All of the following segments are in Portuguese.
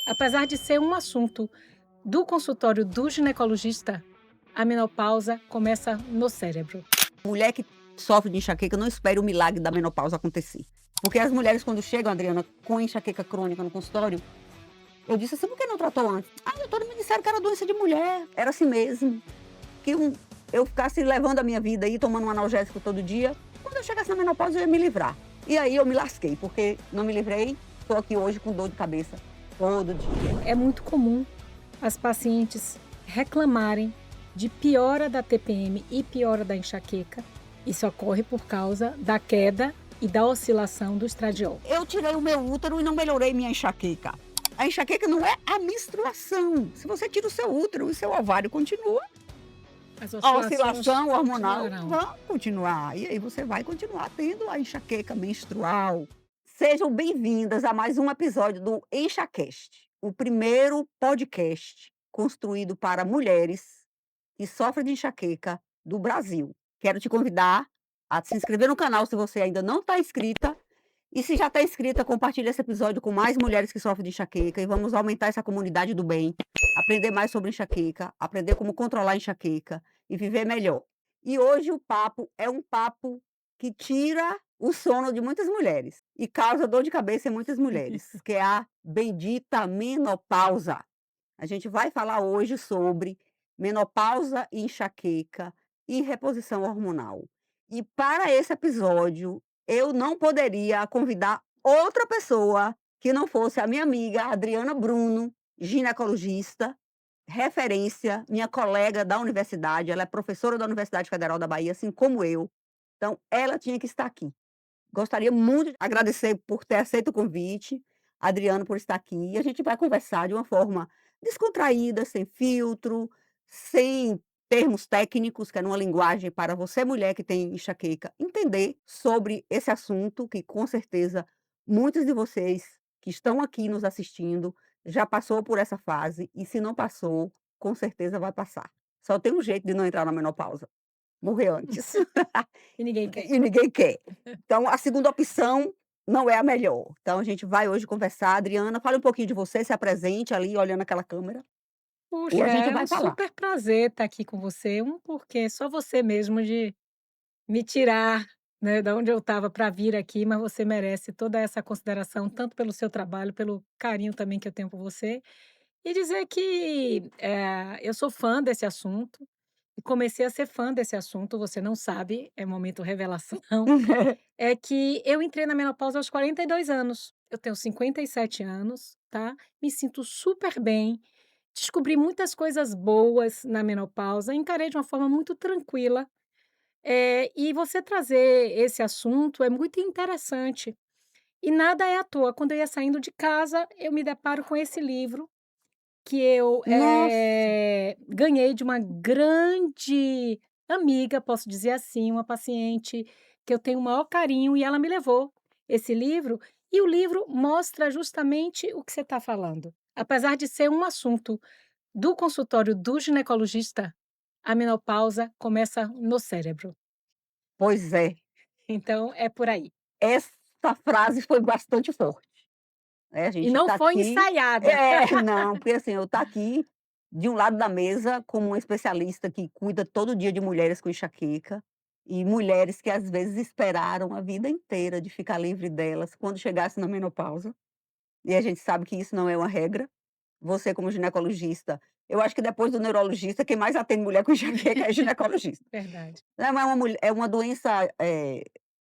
Apesar de ser um assunto do consultório do ginecologista, a menopausa começa no cérebro. Mulher que sofre de enxaqueca, não espere o milagre da menopausa acontecer. Porque as mulheres quando chegam, Adriana, com enxaqueca crônica no consultório, eu disse assim: "Por que não tratou antes?". "Ah, doutora, me disseram que era doença de mulher". Era assim mesmo, que eu ficasse levando a minha vida aí, tomando um analgésico todo dia, quando eu chegasse na menopausa eu ia me livrar. E aí eu me lasquei, porque não me livrei, estou aqui hoje com dor de cabeça todo dia. É muito comum as pacientes reclamarem de piora da TPM e piora da enxaqueca. Isso ocorre por causa da queda e da oscilação do estradiol. Eu tirei o meu útero e não melhorei minha enxaqueca. A enxaqueca não é a menstruação. Se você tira o seu útero, o seu ovário continua. As A oscilações oscilação hormonal continuarão. vai continuar. E aí você vai continuar tendo a enxaqueca menstrual. Sejam bem-vindas a mais um episódio do EnxaCast, o primeiro podcast construído para mulheres que sofrem de enxaqueca do Brasil. Quero te convidar a se inscrever no canal se você ainda não está inscrita. E se já está inscrita, compartilhe esse episódio com mais mulheres que sofrem de enxaqueca e vamos aumentar essa comunidade do bem, aprender mais sobre enxaqueca, aprender como controlar a enxaqueca e viver melhor. E hoje o papo é um papo que tira o sono de muitas mulheres e causa dor de cabeça em muitas mulheres, que é a bendita menopausa. A gente vai falar hoje sobre menopausa e enxaqueca e reposição hormonal. E para esse episódio, eu não poderia convidar outra pessoa que não fosse a minha amiga Adriana Bruno, ginecologista, referência, minha colega da universidade, ela é professora da Universidade Federal da Bahia, assim como eu. Então, ela tinha que estar aqui. Gostaria muito de agradecer por ter aceito o convite, Adriano por estar aqui, e a gente vai conversar de uma forma descontraída, sem filtro, sem termos técnicos, que é numa linguagem para você mulher que tem enxaqueca entender sobre esse assunto que com certeza muitos de vocês que estão aqui nos assistindo já passou por essa fase e se não passou, com certeza vai passar. Só tem um jeito de não entrar na menopausa: morrer antes. E ninguém quer. E ninguém quer. Então, a segunda opção não é a melhor. Então, a gente vai hoje conversar. Adriana, fale um pouquinho de você, se apresente ali, olhando aquela câmera, e Puxa, a gente é um vai falar. super prazer estar aqui com você. Porque só você mesmo de me tirar, né, da onde eu estava para vir aqui, mas você merece toda essa consideração, tanto pelo seu trabalho, pelo carinho também que eu tenho por você. E dizer que, eu sou fã desse assunto e comecei a ser fã desse assunto, você não sabe, é momento revelação, é que eu entrei na menopausa aos 42 anos. Eu tenho 57 anos, tá, me sinto super bem, descobri muitas coisas boas na menopausa, encarei de uma forma muito tranquila, e você trazer esse assunto é muito interessante. E nada é à toa, quando eu ia saindo de casa, eu me deparo com esse livro que eu, Nossa, ganhei de uma grande amiga, posso dizer assim, uma paciente que eu tenho o maior carinho e ela me levou esse livro, e o livro mostra justamente o que você está falando. Apesar de ser um assunto do consultório do ginecologista, a menopausa começa no cérebro. pois é, Então é por aí. essa frase foi bastante forte, né, a E gente não está foi aqui ensaiada. não, porque assim, eu estou aqui de um lado da mesa como uma especialista que cuida todo dia de mulheres com enxaqueca, e mulheres que às vezes esperaram a vida inteira de ficar livre delas quando chegasse na menopausa. E a gente sabe que isso não é uma regra. Você como ginecologista, eu acho que depois do neurologista, quem mais atende mulher com enxaqueca é ginecologista. Verdade. É uma doença,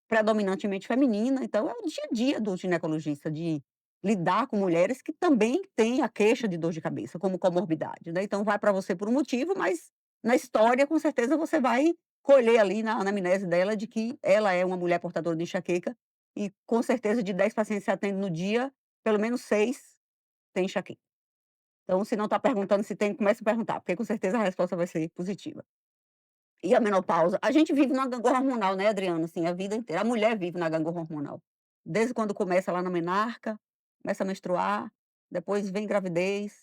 predominantemente feminina, então é o dia a dia do ginecologista de lidar com mulheres que também têm a queixa de dor de cabeça como comorbidade, né. Então vai para você por um motivo, mas na história com certeza você vai colher ali na anamnese dela de que ela é uma mulher portadora de enxaqueca e com certeza de 10 pacientes que você atende no dia, pelo menos 6 têm enxaqueca. Então, se não está perguntando se tem, comece a perguntar, porque com certeza a resposta vai ser positiva. E a menopausa, a gente vive numa gangorra hormonal, né, Adriana, assim, a vida inteira. A mulher vive na gangorra hormonal. Desde quando começa lá na menarca, começa a menstruar, depois vem gravidez,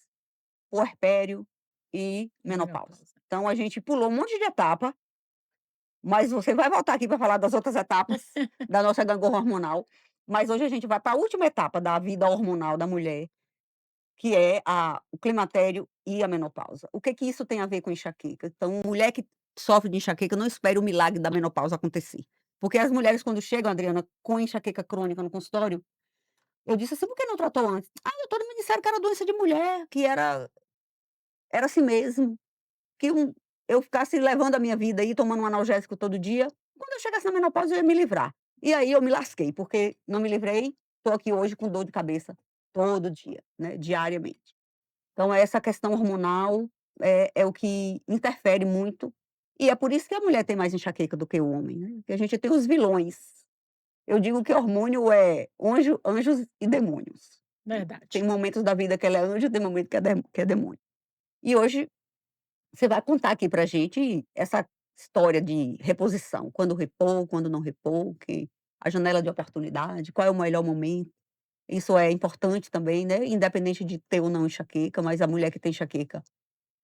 puerpério e menopausa. Menopausa. Então a gente pulou um monte de etapa, mas você vai voltar aqui para falar das outras etapas da nossa gangorra hormonal. Mas hoje a gente vai para a última etapa da vida hormonal da mulher, que é o climatério e a menopausa. O que que isso tem a ver com enxaqueca? Então, mulher que sofre de enxaqueca, não espere o milagre da menopausa acontecer. Porque as mulheres quando chegam, Adriana, com enxaqueca crônica no consultório, eu disse assim: "Por que não tratou antes?". "Ah, doutora, me disseram que era doença de mulher, que era assim mesmo, que eu ficasse levando a minha vida aí, tomando um analgésico todo dia, quando eu chegasse na menopausa eu ia me livrar". E aí eu me lasquei, porque não me livrei, estou aqui hoje com dor de cabeça todo dia, né, diariamente. Então essa questão hormonal é o que interfere muito, e é por isso que a mulher tem mais enxaqueca do que o homem, né, porque a gente tem os vilões. Eu digo que hormônio é anjos e demônios. Verdade. Tem momentos da vida que ela é anjo, tem momento que é demônio. E hoje você vai contar aqui pra gente essa história de reposição, quando repor, quando não repor, que a janela de oportunidade, qual é o melhor momento. Isso é importante também, né, independente de ter ou não enxaqueca, mas a mulher que tem enxaqueca,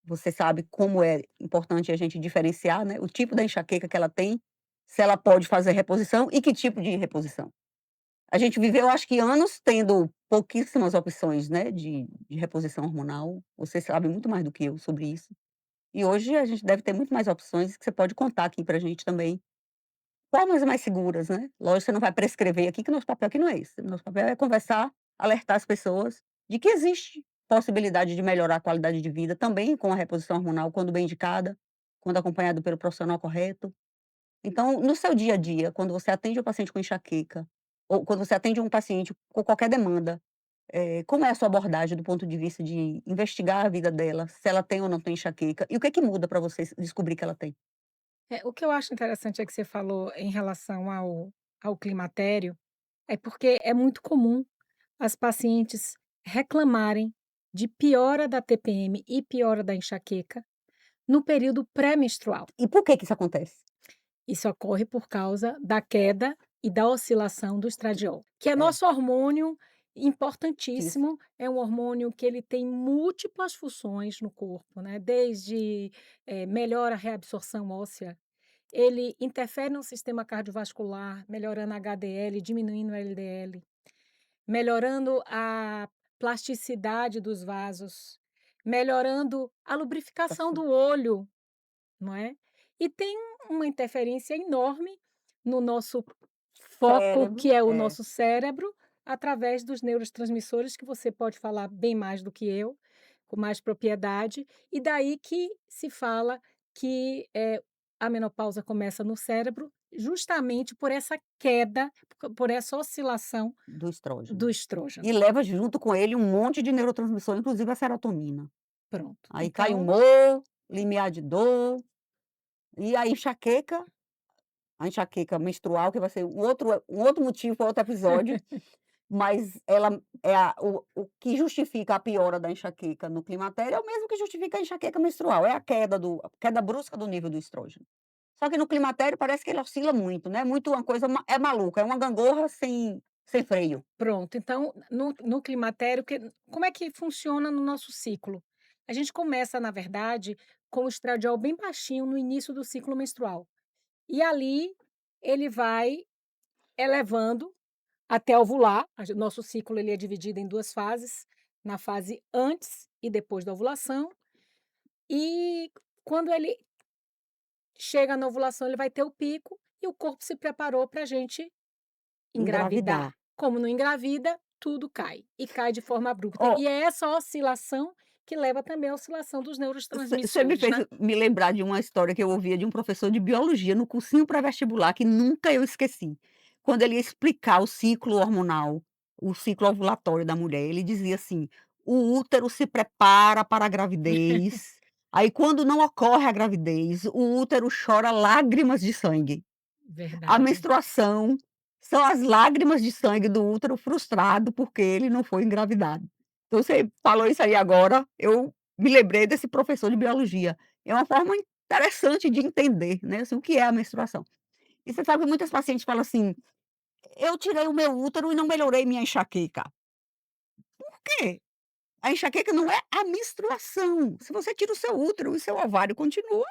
você sabe como é importante a gente diferenciar, né, o tipo da enxaqueca que ela tem, se ela pode fazer reposição e que tipo de reposição. A gente viveu, acho que anos tendo pouquíssimas opções, né, de reposição hormonal, você sabe muito mais do que eu sobre isso. E hoje a gente deve ter muito mais opções que você pode contar aqui pra gente também, formas mais seguras, né. Lógico, você não vai prescrever aqui, que nosso papel aqui não é esse, nosso papel é conversar, alertar as pessoas de que existe possibilidade de melhorar a qualidade de vida também com a reposição hormonal, quando bem indicada, quando acompanhado pelo profissional correto. Então, no seu dia a dia, quando você atende um paciente com enxaqueca, ou quando você atende um paciente com qualquer demanda, como é a sua abordagem do ponto de vista de investigar a vida dela, se ela tem ou não tem enxaqueca, e o que é que muda para você descobrir que ela tem? O que eu acho interessante é que você falou em relação ao climatério, é porque é muito comum as pacientes reclamarem de piora da TPM e piora da enxaqueca no período pré-menstrual. E por que que isso acontece? Isso ocorre por causa da queda e da oscilação do estradiol, que é É, nosso hormônio isso. importantíssimo, é um hormônio que ele tem múltiplas funções no corpo, né, desde, melhora a reabsorção óssea, ele interfere no sistema cardiovascular, melhorando a HDL, diminuindo o LDL, melhorando a plasticidade dos vasos, melhorando a lubrificação do olho, não é? E tem uma interferência enorme no nosso foco, Cérebro, que é o é, nosso cérebro, através dos neurotransmissores, que você pode falar bem mais do que eu, com mais propriedade, e daí que se fala que, a menopausa começa no cérebro, justamente por essa queda, por essa oscilação do do estrógeno. E estrógeno. leva junto com ele um monte de neurotransmissor, inclusive a serotonina. Pronto. Aí cai Então, humor, limiar de dor, e a enxaqueca menstrual, que vai ser um outro motivo para outro episódio. Mas ela é o que justifica a piora da enxaqueca no climatério é o mesmo que justifica a enxaqueca menstrual, é a queda brusca do nível do estrógeno. Só que no climatério parece que ele oscila muito, né, muito uma coisa maluca, é uma gangorra sem freio. pronto. Então, no climatério, como é que funciona no nosso ciclo? A gente começa, na verdade, com o estradiol bem baixinho no início do ciclo menstrual. E ali ele vai elevando até ovular. Nosso ciclo ele é dividido em 2 fases, na fase antes e depois da ovulação. E quando ele chega na ovulação, ele vai ter o pico e o corpo se preparou para a gente Engravidar. engravidar. Como não engravida, tudo cai, e cai de forma abrupta. Ó, E é essa oscilação que leva também à oscilação dos você me neurotransmissores, fez né. me lembrar de uma história que eu ouvia de um professor de biologia no cursinho pré-vestibular, que nunca eu esqueci. Quando ele ia explicar o ciclo hormonal, o ciclo ovulatório da mulher, ele dizia assim: "O útero se prepara para a gravidez, aí quando não ocorre a gravidez, o útero chora lágrimas de sangue". A Verdade. menstruação são as lágrimas de sangue do útero frustrado, porque ele não foi engravidado. Então você falou isso aí agora, eu me lembrei desse professor de biologia. É uma forma interessante de entender, né, assim, o que é a menstruação. E você sabe que muitas pacientes falam assim: "Eu tirei o meu útero e não melhorei minha enxaqueca". Por quê? A enxaqueca não é a menstruação. Se você tira o seu útero e seu ovário continua,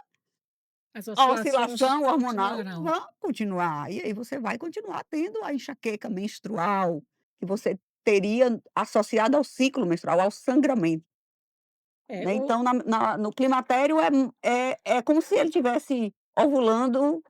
As a oscilações oscilação hormonal continuarão. vai continuar, e aí você vai continuar tendo a enxaqueca menstrual, que você teria associado ao ciclo menstrual, ao sangramento, É, né, o então no climatério é como se ele tivesse ovulando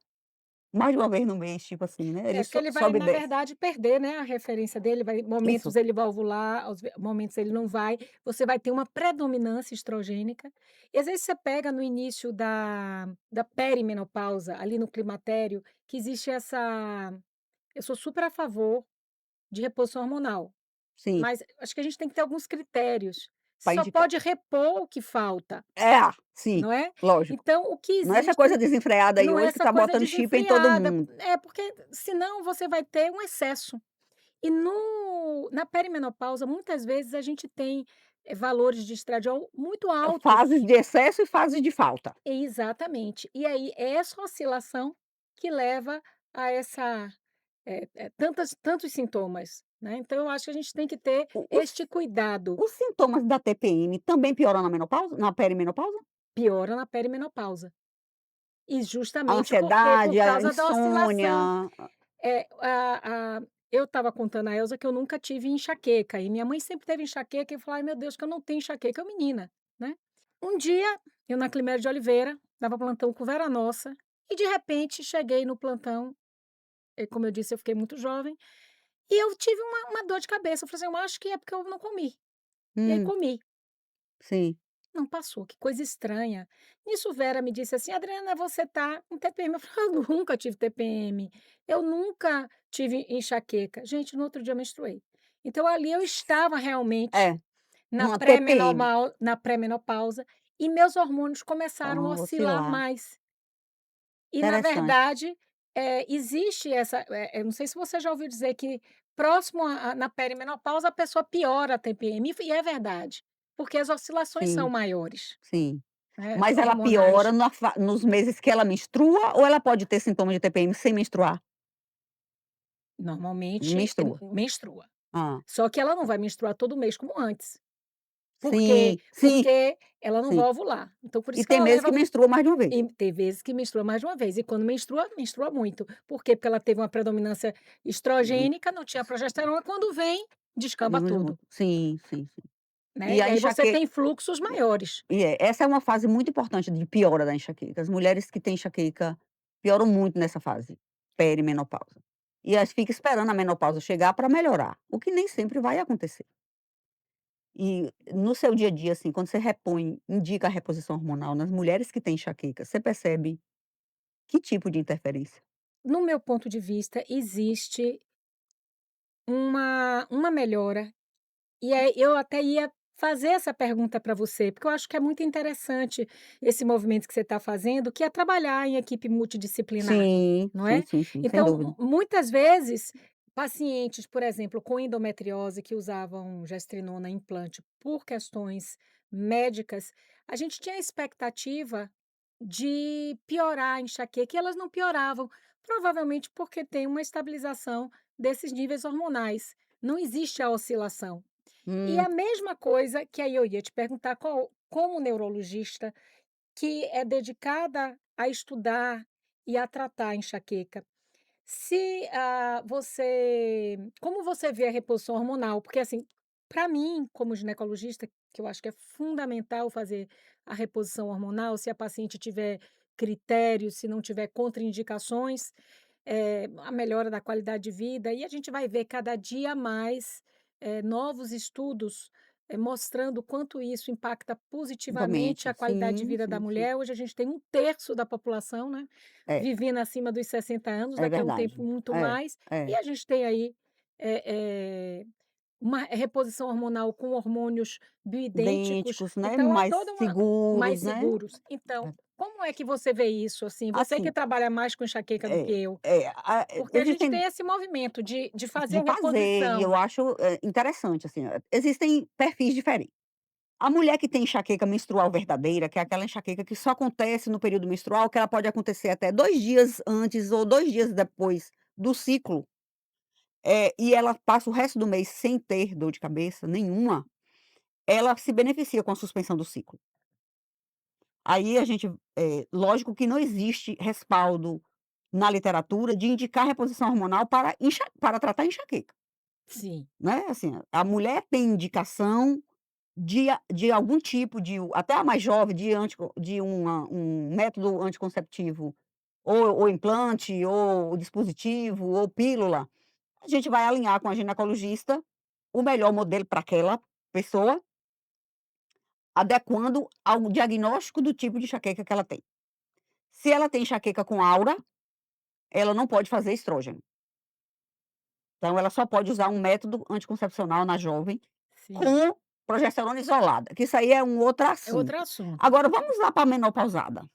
mais de uma vez no mês, tipo assim, né, ele É, porque ele vai, sobe e na desce. verdade, perder, né, a referência dele, vai momentos Isso, ele vai ovular, momentos ele não vai, você vai ter uma predominância estrogênica, e às vezes você pega no início da perimenopausa, ali no climatério, que existe essa eu sou super a favor de reposição hormonal, sim, mas acho que a gente tem que ter alguns critérios. para Só indicar. pode repor o que falta, Sim, não é? lógico. Então o que Não é essa existe coisa desenfreada aí não é hoje que essa tá coisa botando chip em todo desenfreada, mundo. porque senão você vai ter um excesso. E no na perimenopausa, muitas vezes a gente tem, valores de estradiol muito Fases altos. de excesso e fases de falta. Exatamente. E aí é essa oscilação que leva a essa, tantos sintomas, né. Então eu acho que a gente tem que ter O os este cuidado. os sintomas da TPM também pioram na menopausa na perimenopausa? Piora na perimenopausa. E A justamente porque por ansiedade, a causa da oscilação. insônia. Eu estava contando a Elza que eu nunca tive enxaqueca, e minha mãe sempre teve enxaqueca, e eu falava: "Ai meu Deus, que eu não tenho enxaqueca", eu menina, né. Um dia, eu na Climério de Oliveira, dava plantão com Vera Nossa, e de repente cheguei no plantão, como eu disse, eu fiquei muito jovem, e eu tive uma dor de cabeça, eu falei assim: "Eu acho que é porque eu não comi", e aí Hum, comi. sim. Não passou, que coisa estranha. Nisso Vera me disse assim: "Adriana, você tá com TPM", eu falei: "Eu nunca tive TPM, eu nunca tive enxaqueca". Gente, no outro dia eu menstruei. Então ali eu estava realmente É, uma TPM. na pré-menopausa e meus hormônios começaram a Então, oscilar oscilar. mais. E na Interessante. verdade, existe essa, eu não sei se você já ouviu dizer que próximo na perimenopausa a pessoa piora a TPM, e é verdade, porque as oscilações são Sim, maiores. sim. Né, Mas ela piora hormonais. nos meses que ela menstrua ou ela pode ter sintomas de TPM sem menstruar? Normalmente, Menstrua. menstrua. Hã. Só que ela não vai menstruar todo mês como antes, porque Sim, sim, ela não sim. vai ovular. Então por E isso que tem ela meses que leva, menstrua mais de uma vez. e tem vezes que menstrua mais de uma vez, e quando menstrua, menstrua muito. Por quê? Porque ela teve uma predominância Hum, estrogênica, não tinha progesterona, quando vem, descamba tudo, sim, sim, sim. né, E e a aí você enxaque tem fluxos maiores. essa é uma fase muito importante de piora da enxaqueca. As mulheres que têm enxaqueca pioram muito nessa fase, perimenopausa. E elas ficam esperando a menopausa chegar para melhorar, o que nem sempre vai acontecer. E no seu dia a dia, assim, quando você repõe indica a reposição hormonal nas mulheres que têm enxaqueca, você percebe que tipo de interferência? No meu ponto de vista, existe uma melhora. E aí eu até ia fazer essa pergunta para você, porque eu acho que é muito interessante esse movimento que você está fazendo, que é trabalhar em equipe multidisciplinar, Sim, não sim, é? sim, sim, sem Então, dúvida. muitas vezes, pacientes, por exemplo, com endometriose que usavam gestrinona implante por questões médicas, a gente tinha a expectativa de piorar a enxaqueca e elas não pioravam, provavelmente porque tem uma estabilização desses níveis hormonais. Não existe a oscilação. E Hum, a mesma coisa que aí eu ia te perguntar, como neurologista que é dedicada a estudar e a tratar a enxaqueca, se, como você vê a reposição hormonal? Porque, assim, para mim, como ginecologista, que eu acho que é fundamental fazer a reposição hormonal, se a paciente tiver critérios, se não tiver contraindicações, a melhora da qualidade de vida, e a gente vai ver cada dia mais, novos estudos, mostrando o quanto isso impacta positivamente realmente, a qualidade de sim, vida da sim, sim. mulher. Hoje a gente tem um terço da população, né, É, vivendo acima dos 60 anos, é daqui a um verdade. tempo muito É, mais, e é. a gente tem aí, uma reposição hormonal com hormônios bioidênticos, Idênticos, né, então é mais toda uma mais seguros, né. seguros. Então, como é que você vê isso, assim? Você que Assim, trabalha mais com enxaqueca do que eu, porque a gente existem tem esse movimento de fazer de fazer e reposição. eu acho, interessante, assim, existem perfis diferentes. A mulher que tem enxaqueca menstrual verdadeira, que é aquela enxaqueca que só acontece no período menstrual, que ela pode acontecer até 2 dias antes ou 2 dias depois do ciclo, e ela passa o resto do mês sem ter dor de cabeça nenhuma, ela se beneficia com a suspensão do ciclo. Aí a gente lógico que não existe respaldo na literatura de indicar reposição hormonal para tratar enxaqueca. Sim. Né, assim, a mulher tem indicação de algum tipo de até a mais jovem, de um método anticonceptivo, ou implante, ou dispositivo, ou pílula, a gente vai alinhar com a ginecologista o melhor modelo para aquela pessoa, adequando ao diagnóstico do tipo de enxaqueca que ela tem. Se ela tem enxaqueca com aura, ela não pode fazer estrógeno. Então ela só pode usar um método anticoncepcional na jovem Sim. com progesterona isolada, que isso aí é um outro É outro assunto. assunto. Agora vamos lá para a menopausada,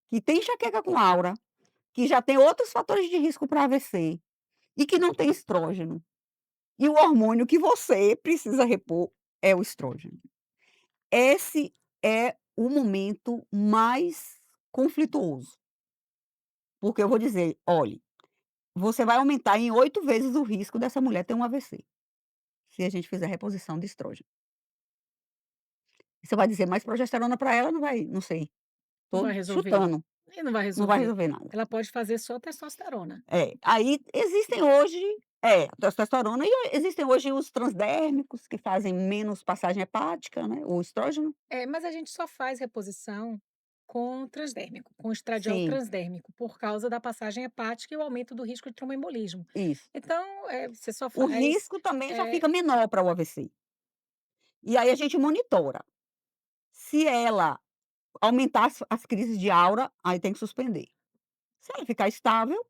que tem enxaqueca com aura, que já tem outros fatores de risco para AVC e que não tem estrógeno. E o hormônio que você precisa repor é o estrógeno. Esse é o momento mais conflituoso, porque eu vou dizer: "Olhe, você vai aumentar em 8 vezes o risco dessa mulher ter um AVC, se a gente fizer reposição de estrógeno". Você vai dizer: "Mas progesterona para ela não vai", não sei, Não tô vai resolver. chutando, E não vai não vai resolver. resolver nada. Ela pode fazer só testosterona. É, aí existem hoje testosterona e existem hoje os transdérmicos que fazem menos passagem hepática, né, o estrógeno. É, mas a gente só faz reposição com transdérmico, com estradiol Sim, transdérmico, por causa da passagem hepática e o aumento do risco de tromboembolismo. isso. Então, você só O faz, risco também já eh fica menor para o AVC. E aí a gente monitora. Se ela aumentar as crises de aura, aí tem que suspender. Se ela ficar estável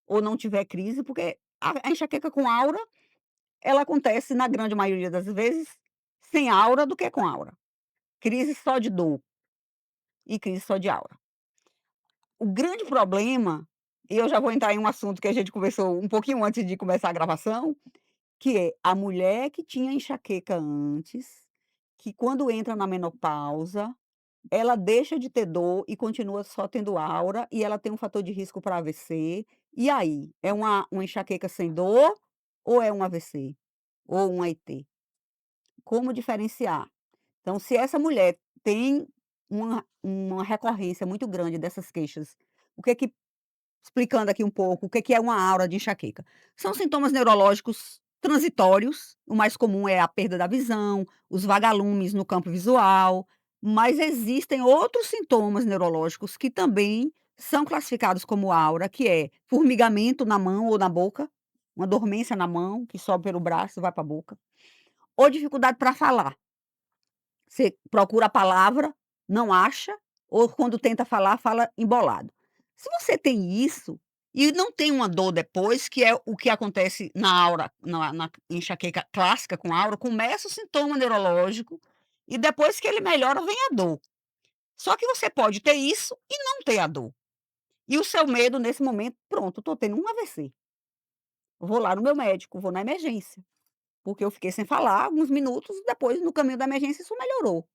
ou não tiver crise, porque a enxaqueca com aura, ela acontece na grande maioria das vezes sem aura do que com aura. Crise só de dor e crise só de aura. O grande problema, e eu já vou entrar em um assunto que a gente conversou um pouquinho antes de começar a gravação, que é a mulher que tinha enxaqueca antes, que quando entra na menopausa, ela deixa de ter dor e continua só tendo aura, e ela tem um fator de risco para AVC. E aí, é uma enxaqueca sem dor ou é um AVC? Ou um AIT? Como diferenciar? Então, se essa mulher tem uma recorrência muito grande dessas queixas, o que que explicando aqui um pouco o que que é uma aura de enxaqueca. São sintomas neurológicos transitórios, o mais comum é a perda da visão, os vagalumes no campo visual, mas existem outros sintomas neurológicos que também são classificados como aura, que é formigamento na mão ou na boca, uma dormência na mão que sobe pelo braço e vai para a boca, ou dificuldade para falar. Você procura a palavra, não acha, ou quando tenta falar, fala embolado. Se você tem isso, e não tem uma dor depois, que é o que acontece na aura, na enxaqueca clássica com aura, começa o sintoma neurológico, e depois que ele melhora, vem a dor. Só que você pode ter isso e não ter a dor. E o seu medo nesse momento: "Pronto, estou tendo um AVC, vou lá no meu médico, vou na emergência", porque eu fiquei sem falar alguns minutos, depois no caminho da emergência isso melhorou.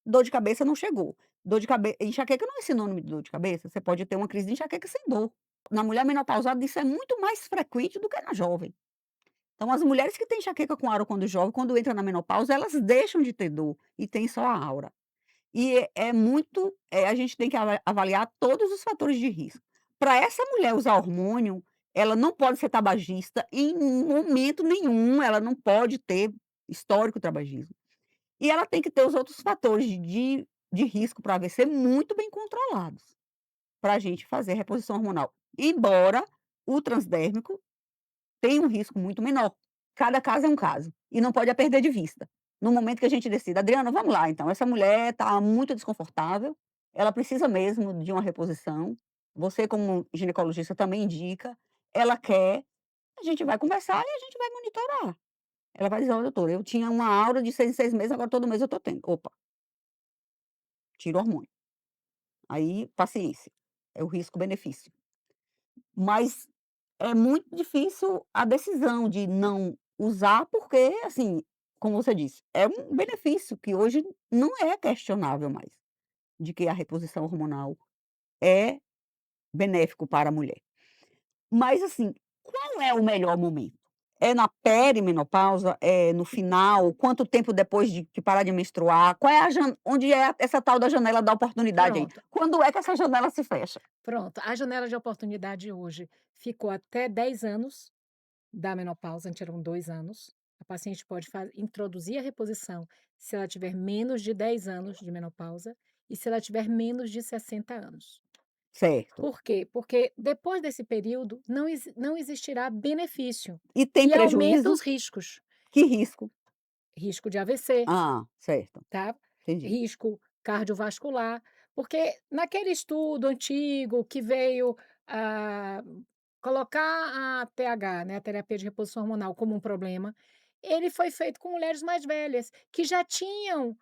Dor de cabeça não chegou. Dor de cabe Enxaqueca não é sinônimo de dor de cabeça, você pode ter uma crise de enxaqueca sem dor. Na mulher menopausada isso é muito mais frequente do que na jovem. Então as mulheres que têm enxaqueca com aura quando jovem, quando entra na menopausa, elas deixam de ter dor e tem só a aura. E é muito a gente tem que avaliar todos os fatores de risco. Para essa mulher usar hormônio, ela não pode ser tabagista em momento nenhum, ela não pode ter histórico tabagismo. E ela tem que ter os outros fatores de risco para AVC muito bem controlados, para a gente fazer reposição hormonal. Embora o transdérmico tenha um risco muito menor, cada caso é um caso, e não pode a perder de vista. No momento que a gente decida: "Adriana, vamos lá então, essa mulher está muito desconfortável, ela precisa mesmo de uma reposição, você como ginecologista também indica, ela quer", a gente vai conversar e a gente vai monitorar. Ela vai dizer: "Olha doutora, eu tinha uma aura de 6 em 6 meses, agora todo mês eu estou tendo". Opa, tira o hormônio. Aí, paciência, é o risco-benefício. Mas é muito difícil a decisão de não usar, porque, assim, como você disse, é um benefício que hoje não é questionável mais, de que a reposição hormonal é benéfico para a mulher. Mas, assim, qual é o melhor momento? É na perimenopausa? É no final? Quanto tempo depois de parar de menstruar? Qual é a onde é essa tal da janela da oportunidade aí? Pronto, Quando é que essa janela se fecha? pronto. A janela de oportunidade hoje ficou até 10 anos, da menopausa, antes eram 2 anos. A paciente pode introduzir a reposição se ela tiver menos de 10 anos de menopausa e se ela tiver menos de 60 anos. Certo. Por quê? Porque depois desse período não existirá benefício E tem e aumenta os prejuízo? riscos. Que risco? Risco de AVC, Ah, certo, tá, entendi. risco cardiovascular, porque naquele estudo antigo que veio, ah, colocar a TH, né, a terapia de reposição hormonal, como um problema, ele foi feito com mulheres mais velhas, que já tinham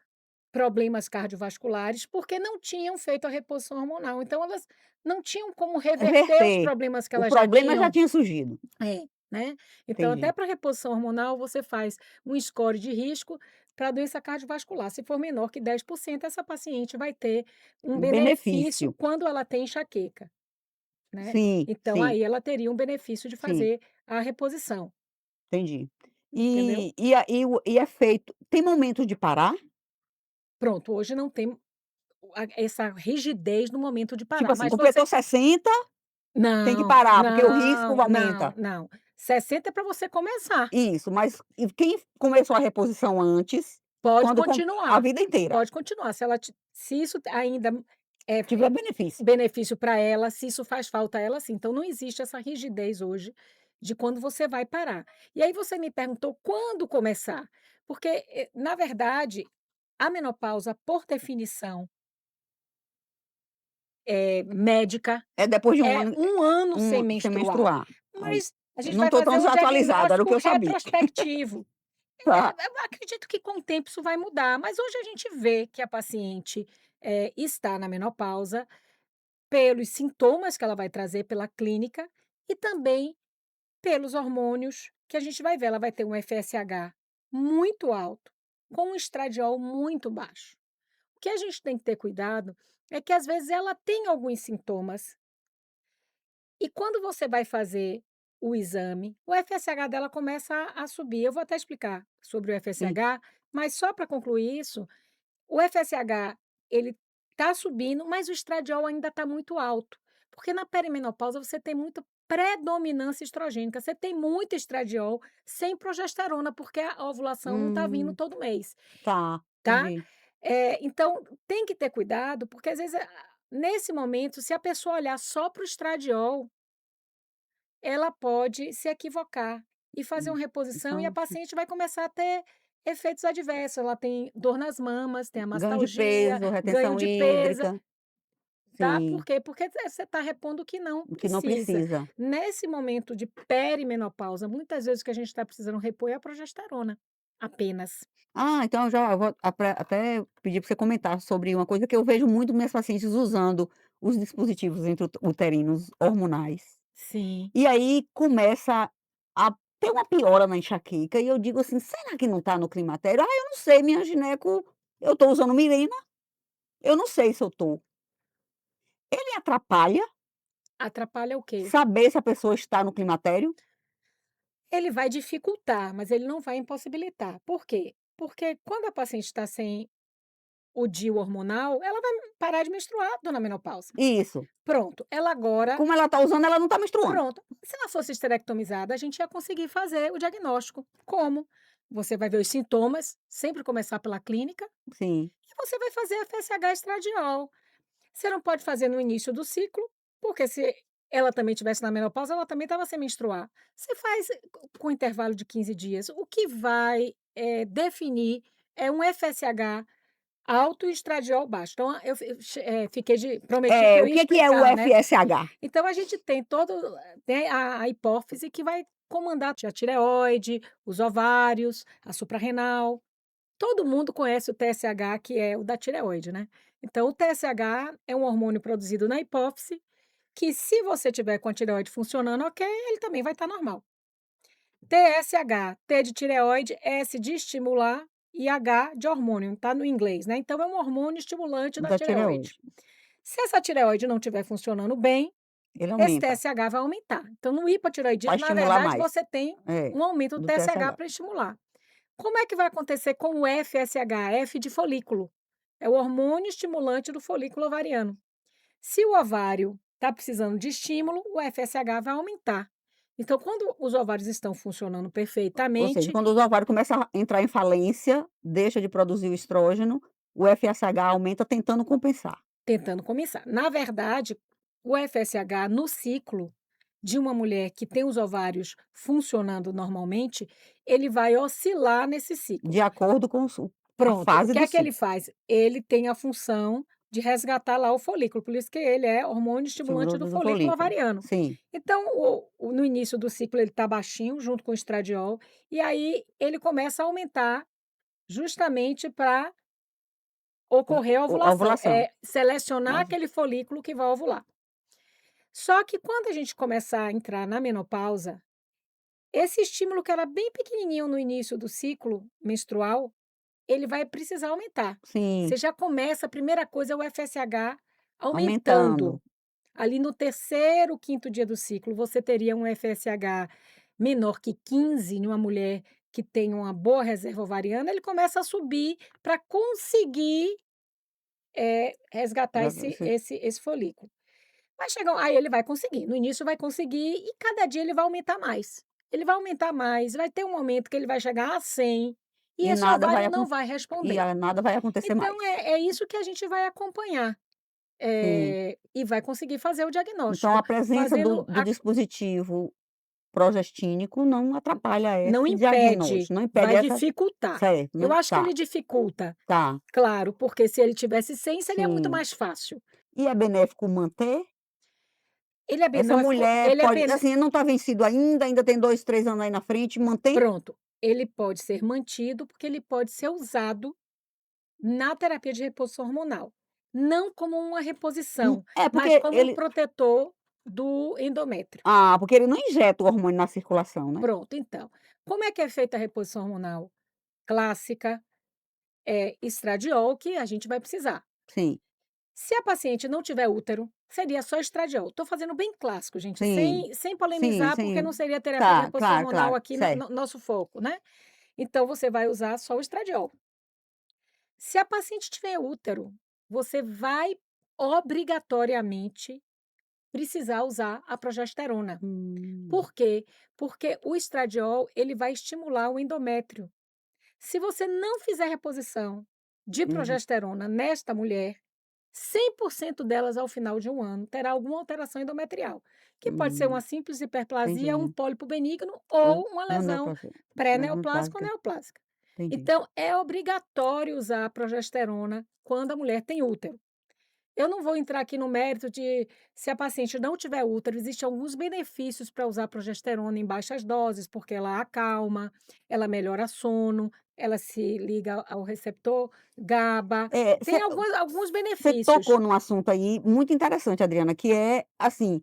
problemas cardiovasculares, porque não tinham feito a reposição hormonal, então elas não tinham como reverter os Reverter, problemas que o elas já problema já tinham. tinha surgido. É, né. Então até Entendi. para reposição hormonal você faz um score de risco para doença cardiovascular, se for menor que 10%, essa paciente vai ter um Um benefício benefício. quando ela tem enxaqueca, né. Sim, Então sim, aí ela teria um benefício de sim, fazer a reposição, entendi. entendeu. E é feito tem momento de parar? Pronto, hoje não tem essa rigidez no momento de Tipo parar, assim, mas completou você 60, tem que não, parar, porque o risco não, não, aumenta. não, 60 é para você começar. Isso, mas e quem começou a reposição antes, Pode quando a continuar, vida inteira, pode continuar. Se isso ainda tiver é benefício. benefício para ela, se isso faz falta a ela, sim. Então não existe essa rigidez hoje de quando você vai parar. E aí você me perguntou quando começar, porque, na verdade, a menopausa, por definição, médica, É depois de um é ano, 1 ano sem sem menstruar, menstruar. Aí, mas a gente não vai estou tão fazer um desatualizada, era o diagnóstico que eu sabia. retrospectivo. Tá. Eu acredito que com o tempo isso vai mudar, mas hoje a gente vê que a paciente, está na menopausa pelos sintomas que ela vai trazer pela clínica e também pelos hormônios que a gente vai ver. Ela vai ter um FSH muito alto, com um estradiol muito baixo. O que a gente tem que ter cuidado é que às vezes ela tem alguns sintomas e quando você vai fazer o exame, o FSH dela começa a subir. Eu vou até explicar sobre o Sim. FSH, mas só para concluir isso, o FSH, ele está subindo, mas o estradiol ainda está muito alto, porque na perimenopausa você tem muita predominância estrogênica, você tem muito estradiol sem progesterona, porque a ovulação não está vindo Hum, todo mês, tá, tá. entendi. Então tem que ter cuidado, porque às vezes, nesse momento, se a pessoa olhar só para o estradiol, ela pode se equivocar e fazer uma reposição e a Então, paciente vai começar a ter efeitos adversos. Ela tem dor nas mamas, tem a ganho de mastalgia, peso, ganho retenção de peso, hídrica, tá? Por sim, quê? Porque você está repondo o que não que não precisa. precisa. Nesse momento de perimenopausa, muitas vezes o que a gente está precisando repor é a progesterona, apenas. Ah, então eu vou até pedir para você comentar sobre uma coisa que eu vejo muito minhas pacientes usando os dispositivos uterinos hormonais. Sim. E aí começa a ter uma piora na enxaqueca e eu digo assim: "Será que não está no climatério?". "Ah, eu não sei, minha gineco, eu estou usando Mirena, eu não sei se eu estou". Ele atrapalha Atrapalha o quê? saber se a pessoa está no climatério? Ele vai dificultar, mas ele não vai impossibilitar. Por quê? Porque quando a paciente está sem o DIU hormonal, ela vai parar de menstruar, dona menopausa. Isso. Pronto, ela agora Como ela está usando, ela não está menstruando. pronto. Se ela fosse esterectomizada, a gente ia conseguir fazer o diagnóstico. Como? Você vai ver os sintomas, sempre começar pela clínica, Sim. e você vai fazer FSH estradiol. Você não pode fazer no início do ciclo, porque se ela também tivesse na menopausa, ela também estava sem menstruar. Você faz com intervalo de 15 dias. O que vai, definir é um FSH alto e estradiol baixo. Então fiquei de prometi que eu O ia que é o explicar, né. FSH? Então a gente tem a hipófise que vai comandar a tireoide, os ovários, a suprarrenal. Todo mundo conhece o TSH, que é o da tireoide, né. Então o TSH é um hormônio produzido na hipófise, que se você tiver com a tireoide funcionando ok, ele também vai estar normal. TSH, T de tireoide, S de estimular e H de hormônio, tá no inglês, né. Então é um hormônio estimulante da Da tireoide. tireoide. Se essa tireoide não estiver funcionando bem, Ele esse aumenta, TSH vai aumentar. Então, no para hipotireoidismo, na estimular verdade, mais. você tem É, um aumento do do TSH TSH. para estimular. Como é que vai acontecer com o FSH? F de folículo. É o hormônio estimulante do folículo ovariano. Se o ovário está precisando de estímulo, o FSH vai aumentar. Então, quando os ovários estão funcionando Ou seja, perfeitamente, quando os ovários começam a entrar em falência, deixa de produzir o estrógeno, o FSH aumenta tentando compensar. tentando começar. Na verdade, o FSH no ciclo de uma mulher que tem os ovários funcionando normalmente, ele vai oscilar nesse ciclo. De acordo com a Pronto, o fase que do é que ele ciclo, faz? Ele tem a função de resgatar lá o folículo, por isso que ele é hormônio estimulante do do folículo folículo. ovariano. Sim, Então, no início do ciclo ele está baixinho, junto com o estradiol, e aí ele começa a aumentar justamente para ocorrer a a ovulação, ovulação. selecionar Mas aquele folículo que vai ovular. Só que quando a gente começar a entrar na menopausa, esse estímulo que era bem pequenininho no início do ciclo menstrual, ele vai precisar aumentar. sim, Você já começa, a primeira coisa é o FSH aumentando. aumentando. Ali no terceiro, quinto dia do ciclo, você teria um FSH menor que 15 em uma mulher que tem uma boa reserva ovariana, ele começa a subir para conseguir, resgatar Já esse folículo. Vai chegar aí ele vai conseguir, no início vai conseguir e cada dia ele vai aumentar mais. Ele vai aumentar mais, vai ter um momento que ele vai chegar a 100 e e esse nada vai ovário não acon vai e responder. nada vai acontecer mais. Então é isso que a gente vai acompanhar, Sim. e vai conseguir fazer o Então diagnóstico, a presença fazendo do dispositivo progestínico não atrapalha não esse impede, diagnóstico, não impede vai essa dificultar. certo, Eu não acho que tá, ele dificulta, tá, claro, porque se ele tivesse 100 seria muito sim. mais fácil. E é benéfico manter? Ele é Essa benéfico, mulher ele é pode bene assim, não está vencido ainda, ainda tem 2 3 anos aí na frente, mantém? pronto, ele pode ser mantido, porque ele pode ser usado na terapia de reposição hormonal, não como uma reposição, É mas porque como um ele protetor do endométrio. porque ele não injeta o hormônio na circulação, né? Pronto, então, como é que é feita a reposição hormonal clássica? É estradiol que a gente vai precisar. Sim, Se a paciente não tiver útero, seria só estradiol. Estou fazendo bem clássico, gente, sim, sem sim, polemizar, porque não sim. seria terapia de Tá, reposição claro, hormonal claro, aqui certo. no nosso foco, né. Então você vai usar só o estradiol. Se a paciente tiver útero, você vai obrigatoriamente precisar usar a progesterona. Hum, Por quê? Porque o estradiol, ele vai estimular o endométrio. Se você não fizer reposição de uhum, progesterona nesta mulher, 100% delas ao final de um ano terá alguma alteração endometrial, que pode ser uma hum, simples hiperplasia, um entendi. pólipo benigno Hã, ou uma não deu lesão pra ser pré-neoplásica ou neoplásica, neoplásica. entendi. Então é obrigatório usar a progesterona quando a mulher tem útero. Eu não vou entrar aqui no mérito de se a paciente não tiver útero, existem alguns benefícios para usar progesterona em baixas doses, porque ela acalma, ela melhora sono, ela se liga ao receptor GABA, É, tem alguns você tocou benefícios. num assunto aí muito interessante, Adriana, que é, assim,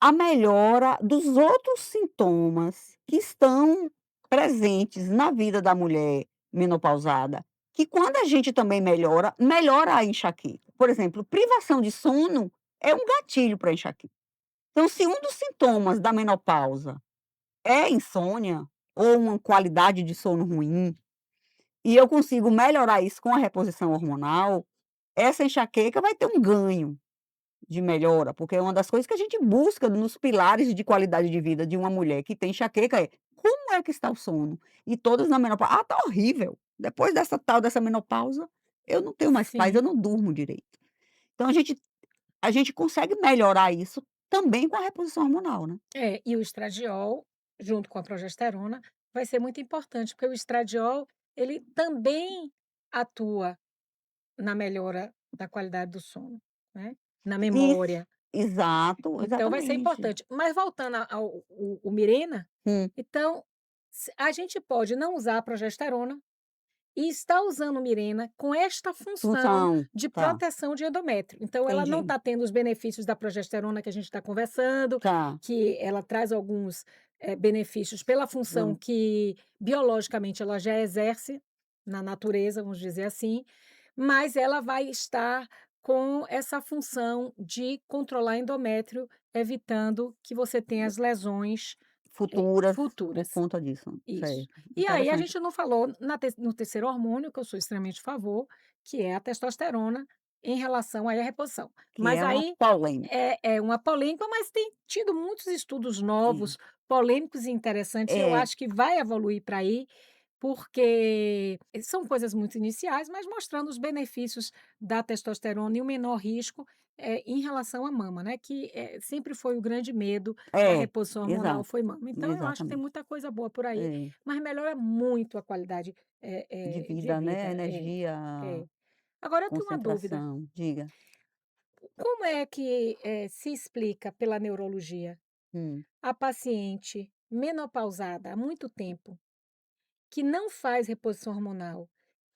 a melhora dos outros sintomas que estão presentes na vida da mulher menopausada, que quando a gente também melhora, melhora a enxaqueca. Por exemplo, privação de sono é um gatilho para enxaqueca. Então, se um dos sintomas da menopausa é insônia ou uma qualidade de sono ruim, e eu consigo melhorar isso com a reposição hormonal, essa enxaqueca vai ter um ganho de melhora, porque é uma das coisas que a gente busca nos pilares de qualidade de vida de uma mulher que tem enxaqueca é: como é que está o sono? E todas na menopausa: "Ah, tá horrível, depois dessa tal dessa menopausa, eu não tenho mais paz, eu Sim, não durmo direito". Então a gente consegue melhorar isso também com a reposição hormonal, né. e o estradiol, junto com a progesterona, vai ser muito importante, porque o estradiol, ele também atua na melhora da qualidade do sono, né, na Isso, memória. exato, Então vai ser exatamente. importante. Mas voltando ao o Mirena, Hum, então, a gente pode não usar a progesterona e estar usando o Mirena com esta função função, de tá, proteção de endométrio. Então ela não entendi. está tendo os benefícios da progesterona que a gente está conversando, Tá, que ela traz alguns, benefícios pela função hum, que biologicamente ela já exerce na natureza, vamos dizer assim, mas ela vai estar com essa função de controlar endométrio, evitando que você tenha as lesões, futuras por futuras. conta disso, Isso. certo, E aí a interessante. gente não falou no terceiro hormônio, que eu sou extremamente a favor, que é a testosterona, em relação aí à reposição. Que Mas é uma aí polêmica. é uma polêmica, mas tem tido muitos estudos É. novos polêmicos e interessantes, e eu É, acho que vai evoluir para aí, porque são coisas muito iniciais, mas mostrando os benefícios da testosterona e o menor risco, em relação à mama, né, que, sempre foi o grande medo da é, reposição hormonal, exato, foi mama. Então eu acho que tem exatamente. muita coisa boa por aí, É, mas melhora muito a qualidade, de de vida, né, vida. É, energia, é. Agora eu tenho uma dúvida, concentração, diga. como é que, se explica pela neurologia Hum. a paciente menopausada há muito tempo, que não faz reposição hormonal,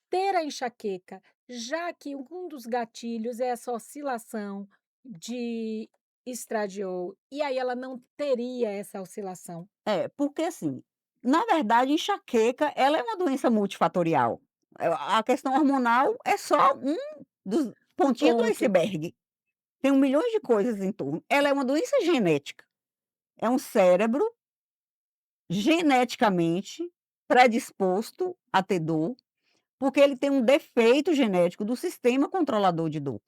ter a enxaqueca, já que um dos gatilhos é essa oscilação de estradiol, e aí ela não teria essa oscilação. É, porque assim, na verdade, enxaqueca, ela é uma doença multifatorial. A questão hormonal é só um dos Um pontinhos do ponto. iceberg. Tem um milhões de coisas em torno. Ela é uma doença genética. É um cérebro geneticamente predisposto a ter dor, porque ele tem um defeito genético do sistema controlador de dor.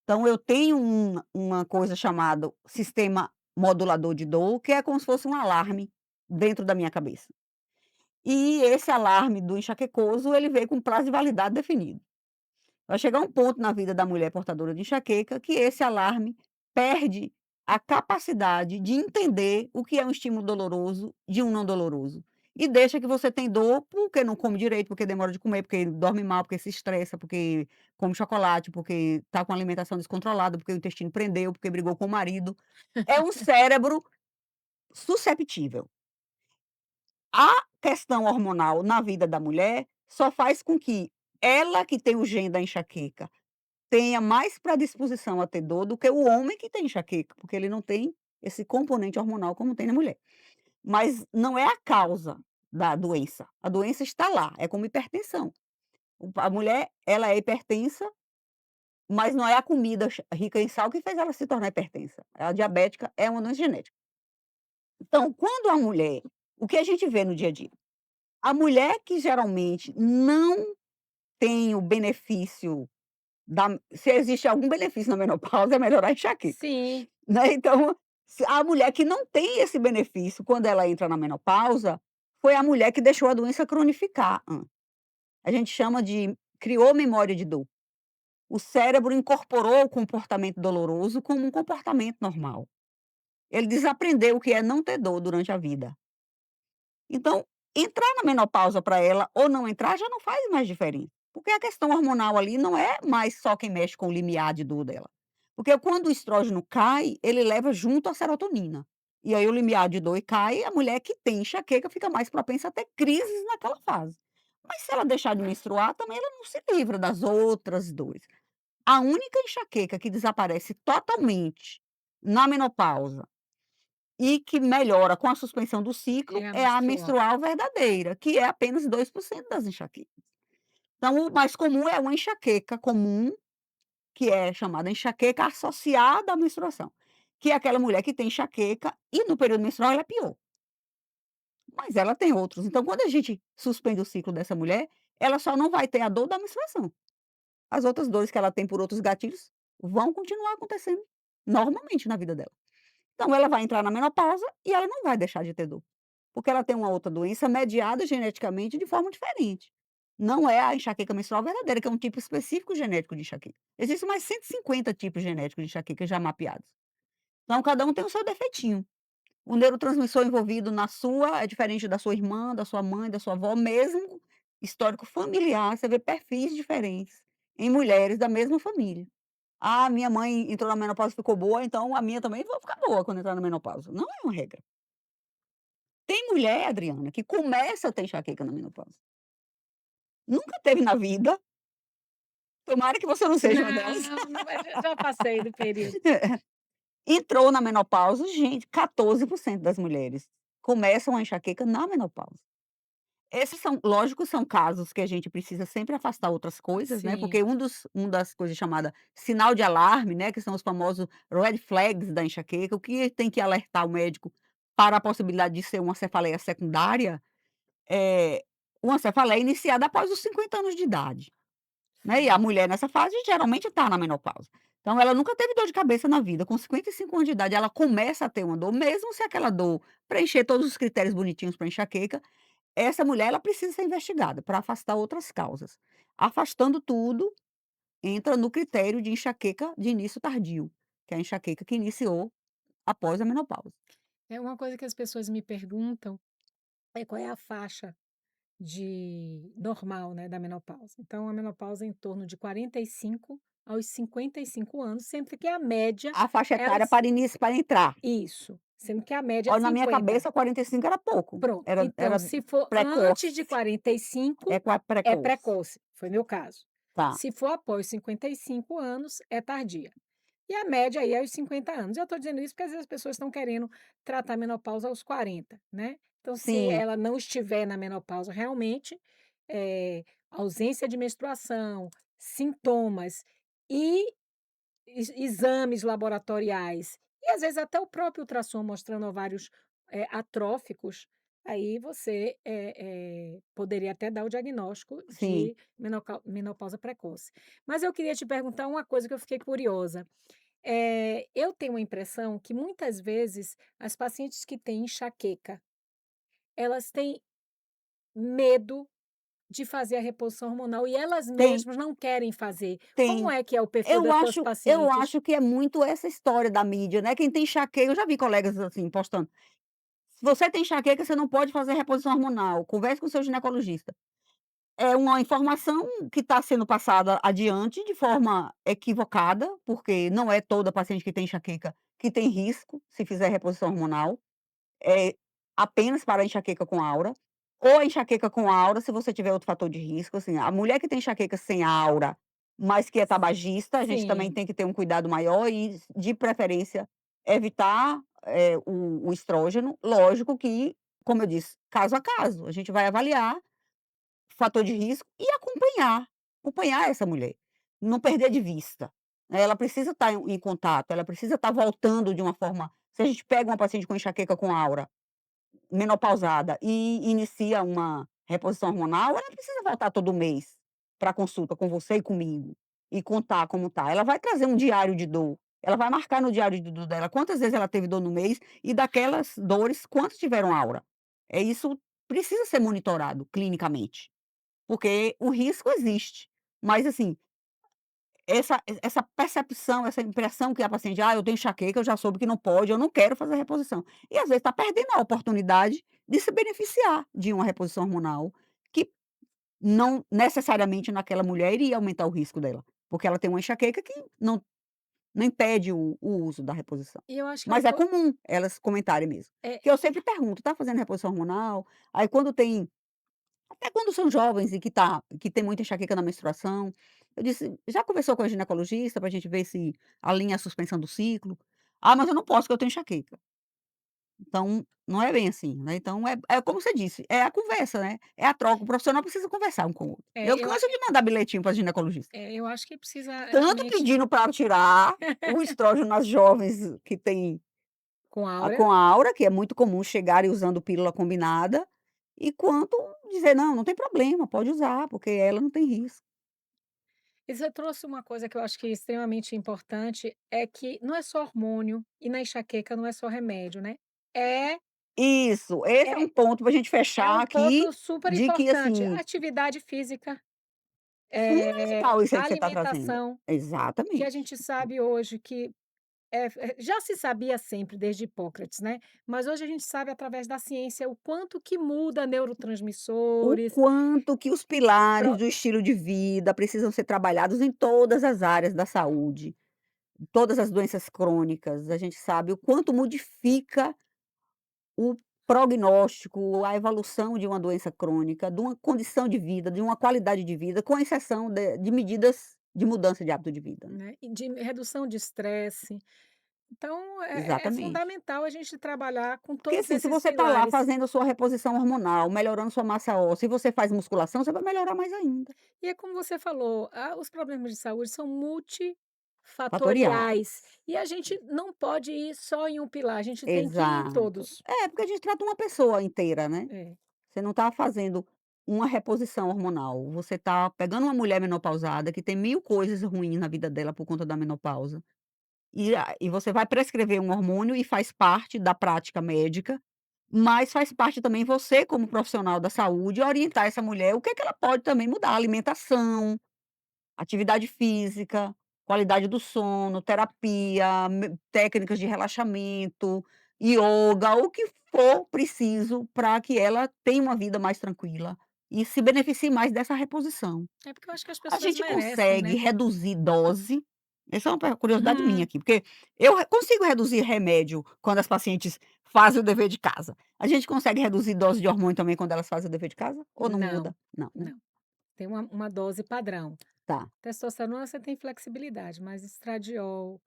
Então eu tenho uma coisa chamada sistema modulador de dor, que é como se fosse um alarme dentro da minha cabeça. E esse alarme do enxaquecoso, ele veio com prazo de validade definido. Vai chegar um ponto na vida da mulher portadora de enxaqueca que esse alarme perde a capacidade de entender o que é um estímulo doloroso de um não doloroso. E deixa que você tem dor porque não come direito, porque demora de comer, porque dorme mal, porque se estressa, porque come chocolate, porque está com alimentação descontrolada, porque o intestino prendeu, porque brigou com o marido. É um cérebro susceptível. A questão hormonal na vida da mulher só faz com que ela que tem o gene da enxaqueca tenha mais predisposição a ter dor do que o homem que tem enxaqueca, porque ele não tem esse componente hormonal como tem na mulher. Mas não é a causa da doença, a doença está lá, é como hipertensão. A mulher, ela é hipertensa, mas não é a comida rica em sal que fez ela se tornar hipertensa. A diabética é uma doença genética. Então, quando a mulher, o que a gente vê no dia a dia? A mulher que geralmente não tem o benefício da se existe algum benefício na menopausa, é melhorar a enxaqueca, Sim, né, então, se a mulher que não tem esse benefício quando ela entra na menopausa, foi a mulher que deixou a doença cronificar a gente chama de criou memória de dor. O cérebro incorporou o comportamento doloroso como um comportamento normal. Ele desaprendeu o que é não ter dor durante a vida. Então, entrar na menopausa para ela ou não entrar já não faz mais diferença, porque a questão hormonal ali não é mais só quem mexe com o limiar de dor dela. Porque quando o estrógeno cai, ele leva junto a serotonina. E aí o limiar de dor cai, a mulher que tem enxaqueca fica mais propensa a ter crises naquela fase. Mas se ela deixar de menstruar, também ela não se livra das outras dores. A única enxaqueca que desaparece totalmente na menopausa e que melhora com a suspensão do ciclo é a é a menstrual. menstrual verdadeira, que é apenas 2% das enxaquecas. Então, o mais comum é uma enxaqueca comum, que é chamada enxaqueca associada à menstruação, que é aquela mulher que tem enxaqueca e no período menstrual ela é pior, mas ela tem outros. Então, quando a gente suspende o ciclo dessa mulher, ela só não vai ter a dor da menstruação. As outras dores que ela tem por outros gatilhos vão continuar acontecendo normalmente na vida dela. Então ela vai entrar na menopausa e ela não vai deixar de ter dor, porque ela tem uma outra doença mediada geneticamente de forma diferente. Não é a enxaqueca menstrual verdadeira, que é um tipo específico genético de enxaqueca. Existem mais 150 tipos genéticos de enxaqueca já mapeados. Então cada um tem o seu defeitinho. O neurotransmissor envolvido na sua é diferente da sua irmã, da sua mãe, da sua avó, mesmo histórico familiar, você vê perfis diferentes em mulheres da mesma família. "Ah, minha mãe entrou na menopausa e ficou boa, então a minha também vai ficar boa quando entrar na menopausa". Não é uma regra. Tem mulher, Adriana, que começa a ter enxaqueca na menopausa. Nunca teve na vida, tomara que você não seja uma delas. Não, não, mas já passei do período. Entrou na menopausa, gente, 14% das mulheres começam a enxaqueca na menopausa. Esses são lógico, são casos que a gente precisa sempre afastar outras coisas, né, Sim, porque um das coisas chamada sinal de alarme, né, que são os famosos red flags da enxaqueca, o que tem que alertar o médico para a possibilidade de ser uma cefaleia secundária, é uma cefaleia iniciada após os 50 anos de idade. né, e a mulher nessa fase geralmente está na menopausa. Então ela nunca teve dor de cabeça na vida, com 55 anos de idade ela começa a ter uma dor, mesmo se aquela dor preencher todos os critérios bonitinhos para enxaqueca, essa mulher ela precisa ser investigada para afastar outras causas. Afastando tudo, entra no critério de enxaqueca de início tardio, que é a enxaqueca que iniciou após a menopausa. É uma coisa que as pessoas me perguntam é qual é a faixa de normal, né, da menopausa. Então a menopausa é em torno de 45 aos 55 anos, sempre que a média A faixa etária elas para início para entrar. isso, sendo que a média é Olha, na minha 50. cabeça 45 era pouco, Pronto, então era se for antes de precoce, 45 é qua é precoce. precoce, foi meu caso. Tá, Se for após 55 anos, é tardia. E a média aí é os 50 anos. Eu estou dizendo isso porque às vezes as pessoas estão querendo tratar a menopausa aos 40, né. Então se sim, ela não estiver na menopausa realmente, ausência de menstruação, sintomas e exames laboratoriais, e às vezes até o próprio ultrassom mostrando ovários, atróficos, aí você, poderia até dar o diagnóstico sim, de menopausa precoce. Mas eu queria te perguntar uma coisa que eu fiquei curiosa. Eu tenho a impressão que muitas vezes as pacientes que têm enxaqueca, elas têm medo de fazer a reposição hormonal e elas tem, mesmas não querem fazer. Como tem. é que é o perfil Eu das tuas acho eu pacientes? acho que é muito essa história da mídia, né, quem tem enxaqueca eu já vi colegas, assim, postando: "Se você tem enxaqueca, você não pode fazer reposição hormonal, converse com o seu ginecologista". É uma informação que está sendo passada adiante de forma equivocada, porque não é toda paciente que tem enxaqueca que tem risco se fizer reposição hormonal. É apenas para a enxaqueca com aura, ou a enxaqueca com aura se você tiver outro fator de risco, assim, a mulher que tem enxaqueca sem aura, mas que é tabagista, a gente também Sim. tem que ter um cuidado maior e, de preferência, evitar, o estrógeno. Lógico que, como eu disse, caso a caso, a gente vai avaliar fator de risco e acompanhar essa mulher, não perder de vista, né, ela precisa estar em contato, ela precisa estar voltando de uma forma se a gente pega uma paciente com enxaqueca com aura menopausada e inicia uma reposição hormonal, ela precisa voltar todo mês para consulta com você e comigo, e contar como tá. Ela vai trazer um diário de dor, ela vai marcar no diário de dor dela quantas vezes ela teve dor no mês e daquelas dores, quantas tiveram aura. Isso precisa ser monitorado clinicamente, porque o risco existe, mas assim, essa percepção, essa impressão que a paciente: "Ah, eu tenho enxaqueca, eu já soube que não pode, eu não quero fazer reposição". E às vezes está perdendo a oportunidade de se beneficiar de uma reposição hormonal, que não necessariamente naquela mulher iria aumentar o risco dela, porque ela tem uma enxaqueca que não impede o uso da reposição. E eu acho que é Mas é comum elas comentarem mesmo, é que eu sempre pergunto: "Tá fazendo reposição hormonal?". Aí quando tem até quando são jovens e que tem muita enxaqueca na menstruação, eu disse: "Já conversou com a ginecologista para a gente ver se alinha a suspensão do ciclo?". "Ah, mas eu não posso porque eu tenho enxaqueca". Então, não é bem assim, né, então é como você disse, é a conversa, né, é a troca, o profissional precisa conversar um com o outro. Eu eu a canso de mandar bilhetinho para ginecologista, eu acho que precisa tanto realmente pedindo para tirar o estrógeno nas jovens que têm com a aura. com a aura, que é muito comum chegarem usando pílula combinada, e quanto dizer: "Não, não tem problema, pode usar, porque ela não tem risco". E você trouxe uma coisa que eu acho que é extremamente importante, é que não é só hormônio, e na enxaqueca não é só remédio, né. É Isso, esse é é um ponto para a gente é fechar um aqui, ponto super de que, importante. assim, Atividade física, fundamental isso aí que você está trazendo. alimentação, que a Exatamente. gente sabe hoje que já se sabia sempre desde Hipócrates, né, mas hoje a gente sabe através da ciência o quanto que muda O neurotransmissores, quanto que os pilares pro do estilo de vida precisam ser trabalhados em todas as áreas da saúde, todas as doenças crônicas, a gente sabe o quanto modifica o prognóstico, a evolução de uma doença crônica, de uma condição de vida, de uma qualidade de vida, com exceção de medidas de mudança de hábito de vida, né. né, e de redução de estresse. Então é Exatamente. fundamental a gente trabalhar com Porque, todos assim, se esses você está lá pilares. fazendo a sua reposição hormonal, melhorando sua massa óssea, e você faz musculação, você vai melhorar mais ainda. E é como você falou, os problemas de saúde são multifatoriais, Fatoriais. e a gente não pode ir só em um pilar, a gente tem que ir em Exato. todos. É, porque a gente trata uma pessoa inteira, né. É. Você não está fazendo uma reposição hormonal. Você tá pegando uma mulher menopausada que tem 1000 coisas ruins na vida dela por conta da menopausa, e você vai prescrever um hormônio e faz parte da prática médica, mas faz parte também você como profissional da saúde orientar essa mulher o que é que ela pode também mudar, alimentação, atividade física, qualidade do sono, terapia, técnicas de relaxamento, ioga, o que for preciso para que ela tenha uma vida mais tranquila e se beneficie mais dessa reposição. É porque eu acho que as A pessoas gente merecem, consegue né. reduzir dose, essa é uma curiosidade minha Uhum. aqui, porque eu consigo reduzir remédio quando as pacientes fazem o dever de casa. A gente consegue reduzir dose de hormônio também quando elas fazem o dever de casa ou não muda? Não, Não, né. não. Tem uma dose padrão. Tá, Testosterona você tem flexibilidade, mas estradiol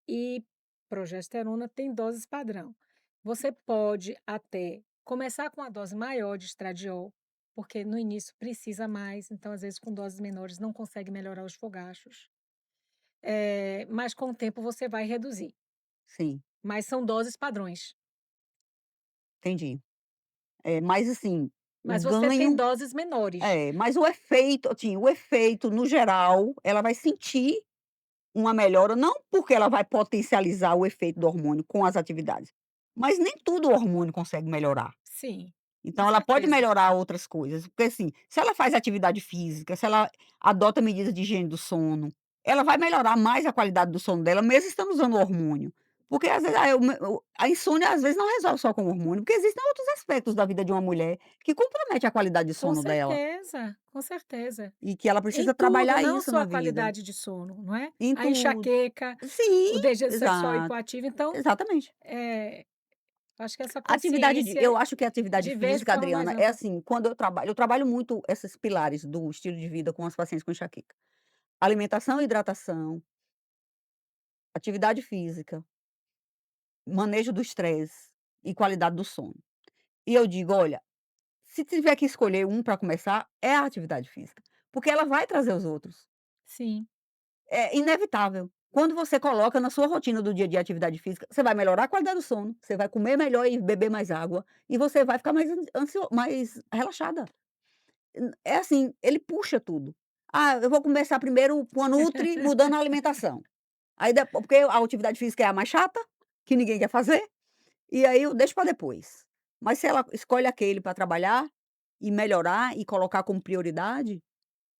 e progesterona tem doses padrão. Você pode até começar com a dose maior de estradiol, porque no início precisa mais, então às vezes com doses menores não consegue melhorar os fogachos. Mas com o tempo você vai reduzir, sim, mas são doses padrões. entendi. Mas assim, o Mas você tem ganho doses menores. mas o efeito, assim, o efeito no geral, ela vai sentir uma melhora, não porque ela vai potencializar o efeito do hormônio com as atividades, mas nem tudo o hormônio consegue melhorar. Sim, com Então ela pode certeza. melhorar outras coisas, porque assim, se ela faz atividade física, se ela adota medidas de higiene do sono, ela vai melhorar mais a qualidade do sono dela, mesmo estando usando o hormônio. Porque às vezes a insônia às vezes não resolve só com o hormônio, porque existem outros aspectos da vida de uma mulher que compromete a qualidade de sono dela, Com certeza. e que ela Em precisa tudo, trabalhar não isso só na a vida, qualidade de sono, não é? em A tudo. enxaqueca, Sim, o desejo sexual exato, hipoativo, então, exatamente. eh, acho que essa Eu consciência acho que a atividade de ver de física, forma mais Adriana, é ampla. assim, quando eu trabalho muito esses pilares do estilo de vida com as pacientes com enxaqueca. Alimentação e hidratação, atividade física, manejo do estresse e qualidade do sono. E eu digo: "Olha, se tiver que escolher um para começar, é a atividade física, porque ela vai trazer os outros. Sim, É inevitável. Quando você coloca na sua rotina do dia a dia atividade física, você vai melhorar a qualidade do sono, você vai comer melhor e beber mais água, e você vai ficar mais relaxada. É assim, ele puxa tudo. "Ah, eu vou começar primeiro com a nutri, mudando a alimentação". Aí depo porque a atividade física é a mais chata, que ninguém quer fazer, e aí eu deixo para depois. Mas se ela escolhe aquele para trabalhar, e melhorar, e colocar como prioridade,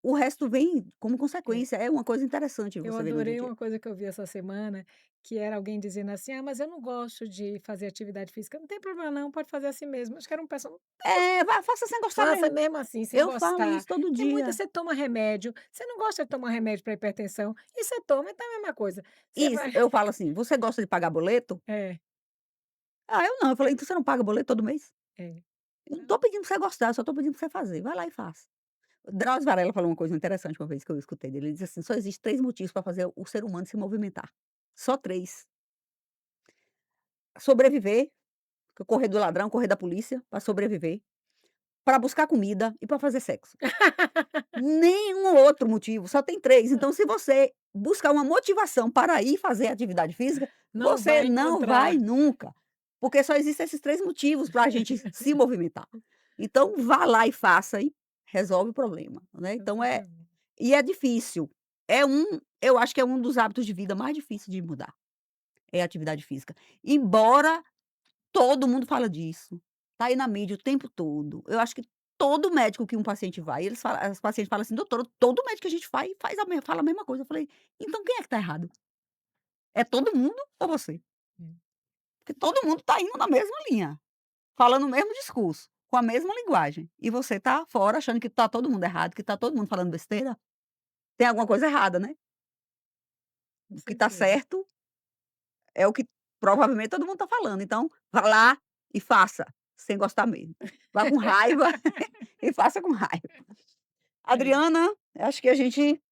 o resto vem como é. consequência. É uma coisa interessante Eu você ver no dia a adorei dia. uma coisa que eu vi essa semana, que era alguém dizendo assim: "Ah, mas eu não gosto de fazer atividade física". "Não tem problema não, pode fazer assim mesmo". Acho que era um pessoal É, vai, faça sem gostar faça mesmo. mesmo assim, sem Eu falo gostar. isso todo Tem muita dia. você toma remédio, você não gosta de tomar remédio para hipertensão, e você toma, então é a mesma coisa. Você Isso, vai eu falo assim: "Você gosta de pagar boleto?". é, "Ah, eu não". Eu falei: "Então você não paga boleto todo mês?". é. Eu não tô pedindo pra você gostar, eu só tô pedindo pra você fazer. Vai lá e faça. Drauzio Varela falou uma coisa interessante uma vez que eu escutei dele, ele disse assim: "Só existe 3 motivos para fazer o ser humano se movimentar, só 3: sobreviver, correr do ladrão, correr da polícia, para sobreviver, para buscar comida e para fazer sexo. Nenhum outro motivo, só tem 3. Então se você buscar uma motivação para ir fazer atividade física, Não você vai não vai encontrar. nunca, porque só existem esses 3 motivos para a gente se movimentar. Então vá lá e faça e resolve o problema, né. Então Exatamente. é difícil. Eu acho que é um dos hábitos de vida mais difícil de mudar, é a atividade física. Embora todo mundo fala disso, tá aí na mídia o tempo todo. Eu acho que todo médico que um paciente vai, eles falam as pacientes falam assim: "Doutora, todo médico que a gente vai faz a me fala a mesma coisa". Eu falei: "Então quem é que tá errado? É todo mundo ou você?". É, Porque todo mundo tá indo na mesma linha, falando o mesmo discurso, com a mesma linguagem, e você tá fora achando que tá todo mundo errado, que tá todo mundo falando besteira. Tem alguma coisa errada, né. com O que tá certeza. certo é o que provavelmente todo mundo tá falando, então vá lá e faça, sem gostar mesmo. Vá com raiva e faça com raiva. É. Adriana, acho que a gente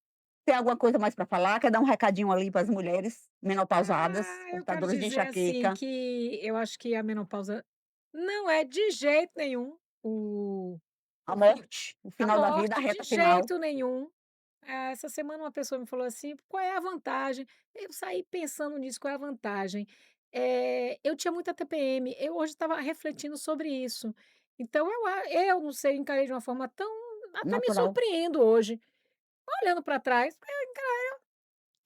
tem alguma coisa mais para falar? Quer dar um recadinho ali para as mulheres menopausadas, Eu quero portadoras de dizer, assim, enxaqueca, que eu acho que a menopausa não é de jeito nenhum a o fim morte, o a final da vida, a morte, de reta final. jeito nenhum. Essa semana uma pessoa me falou assim: "Qual é a vantagem?". Eu saí pensando nisso, qual é a vantagem? Eu tinha muita TPM, eu hoje estava refletindo sobre isso. Então eu não sei, encarei de uma forma tão até me Natural. surpreendo hoje, olhando para trás,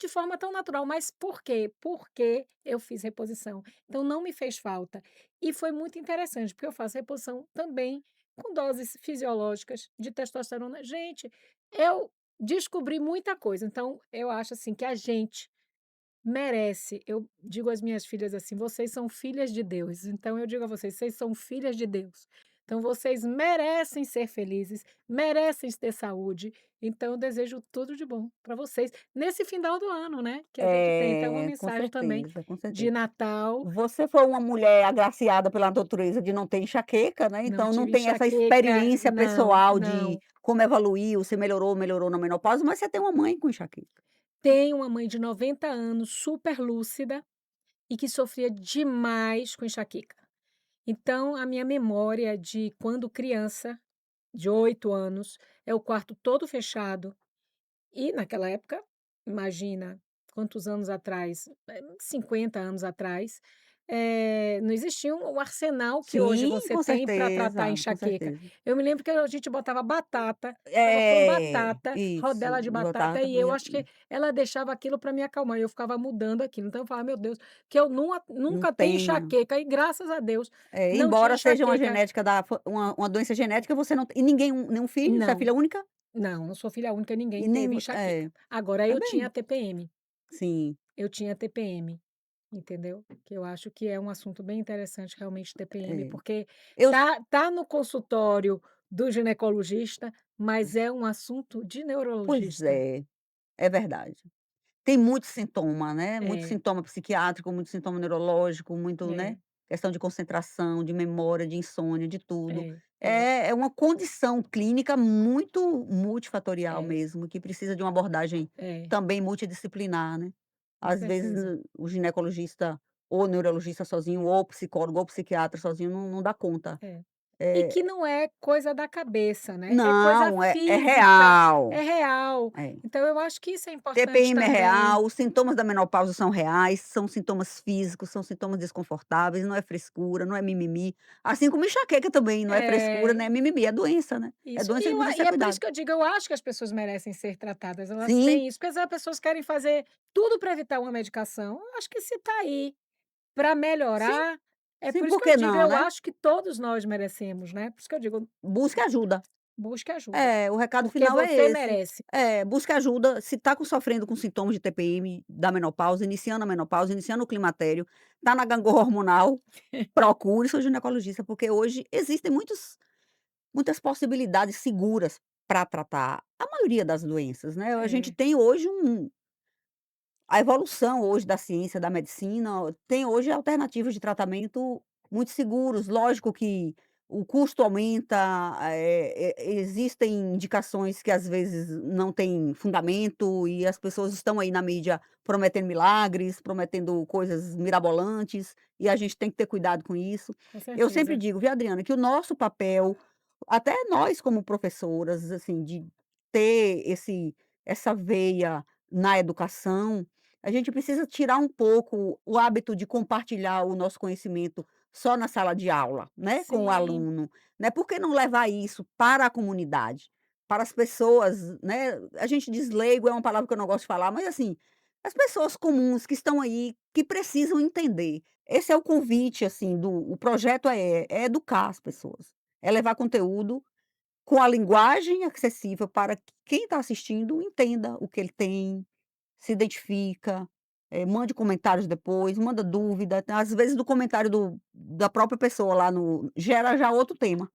de forma tão natural, mas por quê? Porque eu fiz reposição, então não me fez falta. E foi muito interessante, porque eu faço reposição também com doses fisiológicas de testosterona. Gente, eu descobri muita coisa, então eu acho, assim, que a gente merece. Eu digo às minhas filhas assim: "Vocês são filhas de Deus", então eu digo a vocês: "Vocês são filhas de Deus". Então vocês merecem ser felizes, merecem ter saúde, então eu desejo tudo de bom para vocês, nesse final do ano, né, que a gente tem. Então uma É, com mensagem também certeza, com de certeza. Natal, Você foi uma mulher agraciada pela natureza de não ter enxaqueca, né, não então não tive tem essa enxaqueca experiência não, pessoal de não. como evoluiu, se melhorou, melhorou na menopausa, mas você tem uma mãe com enxaqueca. Tenho uma mãe de 90 anos, super lúcida e que sofria demais com enxaqueca. Então a minha memória de quando criança, de 8 anos, é o quarto todo fechado, e naquela época, imagina quantos anos atrás, 50 anos atrás, não existia o arsenal que hoje Sim, você tem para tratar a com enxaqueca. certeza. Eu me lembro que a gente botava batata, estava com É, batata, isso, rodela de batata, batata e eu fazia acho que ela deixava aquilo para me acalmar, e eu ficava mudando aquilo. Então eu falava: "Meu Deus, que eu não nunca tenho tenha. enxaqueca", e graças a Deus não tinha Embora seja uma enxaqueca. genética da fa uma doença genética, você não e ninguém nenhum filho, você é Não, filha única? não, não sou filha única, ninguém E nem teve vo enxaqueca. Agora tá eu tinha bem. TPM. Sim, Eu tinha TPM, entendeu? Que eu acho que é um assunto bem interessante realmente TPM, é. porque Eu tá no consultório do ginecologista, mas é um assunto de Pois neurologista. é, é verdade. Tem muito sintoma, né, muito É, sintoma psiquiátrico, muito sintoma neurológico, muito, né, é, questão de concentração, de memória, de insônia, de tudo. é, É uma condição clínica muito multifatorial é, mesmo, que precisa de uma abordagem é, também multidisciplinar, né. com Às vezes certeza. o ginecologista ou o neurologista sozinho, ou o psicólogo ou o psiquiatra sozinho não dá conta. É. E que Eh não é coisa da cabeça, né, é coisa não, é física, é real. real. É. Então eu acho que isso é importante TPM é também. real, os sintomas da menopausa são reais, são sintomas físicos, são sintomas desconfortáveis, não é frescura, não é mimimi, assim como enxaqueca também, não é frescura, É. nem é mimimi, é doença, né, é Isso. doença que precisa E ser é por isso cuidado. que eu digo, eu acho que as pessoas merecem ser tratadas, elas Sim, têm isso, porque as pessoas querem fazer tudo para evitar uma medicação. Eu acho que se está aí para sim, melhorar, é sim, por isso por que eu que digo, não, eu né? acho que todos nós merecemos, né, por isso que eu digo: Busque ajuda. "Busque ajuda", É, o recado porque final é você esse. merece. Busque ajuda, se está sofrendo com sintomas de TPM, da menopausa, iniciando a menopausa, iniciando o climatério, está na gangorra hormonal, procure seu ginecologista, porque hoje existem muitas possibilidades seguras para tratar a maioria das doenças, né. A gente É, tem hoje a evolução hoje da ciência, da medicina, tem hoje alternativas de tratamento muito seguros. Lógico que o custo aumenta, existem indicações que às vezes não têm fundamento e as pessoas estão aí na mídia prometendo milagres, prometendo coisas mirabolantes, e a gente tem que ter cuidado com isso. com Eu sempre certeza. digo, viu, Adriana, que o nosso papel, até nós como professoras, assim, de ter essa veia na educação, a gente precisa tirar um pouco o hábito de compartilhar o nosso conhecimento só na sala de aula, né, com o Sim, aluno, né. Por que não levar isso para a comunidade, para as pessoas, né, a gente diz leigo, é uma palavra que eu não gosto de falar, mas assim, as pessoas comuns que estão aí, que precisam entender. Esse é o convite, assim, do o projeto é educar as pessoas, é levar conteúdo com a linguagem acessível para que quem está assistindo entenda o que ele tem, se identifica, mande comentários depois, manda dúvida, às vezes do comentário da própria pessoa lá no gera já outro tema,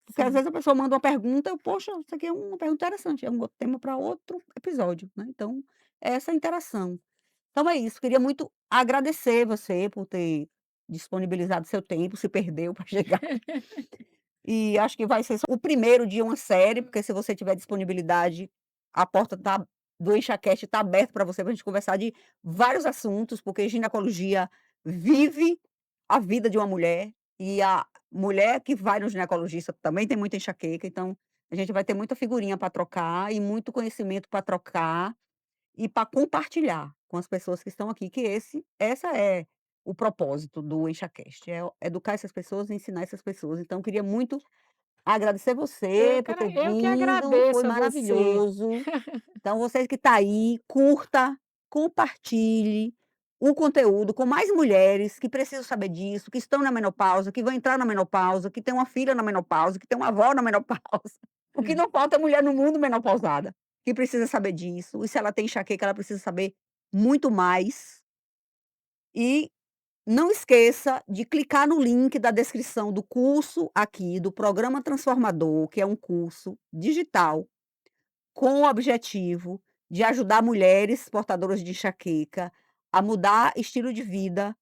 porque às sim. vezes a pessoa manda uma pergunta, eu: "Poxa, isso aqui é uma pergunta interessante, é um outro tema para outro episódio", né, então, é essa interação. Então é isso, queria muito agradecer você por ter disponibilizado seu tempo, se perdeu para chegar. E acho que vai ser só o primeiro de uma série, porque se você tiver disponibilidade, a porta do EnxaCast tá aberta para você, para a gente conversar de vários assuntos, porque ginecologia vive a vida de uma mulher, e a mulher que vai no ginecologista também tem muita enxaqueca, então a gente vai ter muita figurinha para trocar e muito conhecimento para trocar e para compartilhar com as pessoas que estão aqui, que essa é o propósito do EnchaCast, é educar essas pessoas e ensinar essas pessoas. Então eu queria muito agradecer você por ter Eu que vindo, foi agradeço a você. maravilhoso. Então você que está aí, curta, compartilhe o conteúdo com mais mulheres que precisam saber disso, que estão na menopausa, que vão entrar na menopausa, que tem uma filha na menopausa, que tem uma avó na menopausa. O que não falta é mulher no mundo menopausada, que precisa saber disso, e se ela tem enxaqueca, ela precisa saber muito mais. E não esqueça de clicar no link da descrição do curso aqui, do Programa Transformador, que é um curso digital com o objetivo de ajudar mulheres portadoras de enxaqueca a mudar estilo de vida,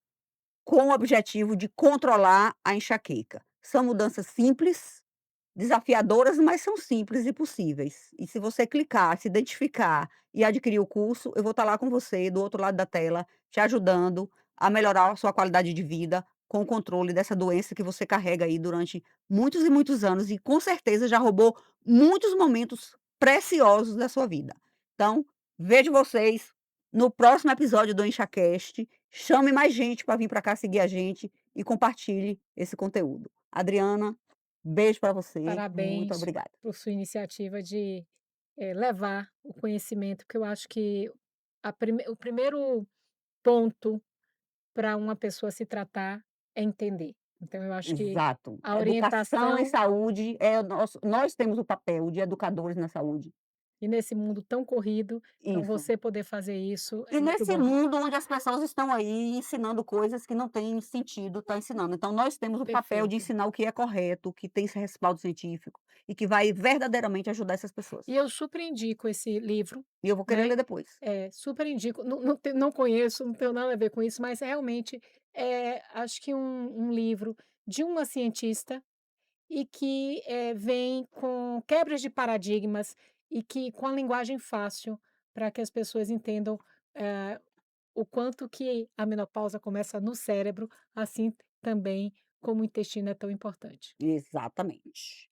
com o objetivo de controlar a enxaqueca. São mudanças simples, desafiadoras, mas são simples e possíveis. E se você clicar, se identificar e adquirir o curso, eu vou estar lá com você, do outro lado da tela, te ajudando a melhorar a sua qualidade de vida com o controle dessa doença que você carrega aí durante muitos e muitos anos e com certeza já roubou muitos momentos preciosos da sua vida. Então, vejo vocês no próximo episódio do EnchaCast. Chame mais gente para vir para cá seguir a gente e compartilhe esse conteúdo. Adriana, beijo para você, muito Parabéns obrigada. por sua iniciativa de, levar o conhecimento, porque eu acho que o primeiro ponto para uma pessoa se tratar é entender. Então eu acho que Exato. a Educação em orientação saúde é o nosso nós temos o papel de educadores na saúde. e nesse mundo tão corrido, então Isso. você poder fazer isso é E muito nesse bom. mundo onde as pessoas estão aí ensinando coisas que não têm sentido estar ensinando, então nós temos o papel de Perfeito. ensinar o que é correto, o que tem esse respaldo científico e que vai verdadeiramente ajudar essas pessoas. E eu super indico esse livro, E eu vou querer né, ler depois. super indico, não conheço, não tenho nada a ver com isso, mas realmente, acho que um livro de uma cientista e que, vem com quebras de paradigmas e que com a linguagem fácil, para que as pessoas entendam, eh, o quanto que a menopausa começa no cérebro, assim também como o intestino é tão importante. Exatamente.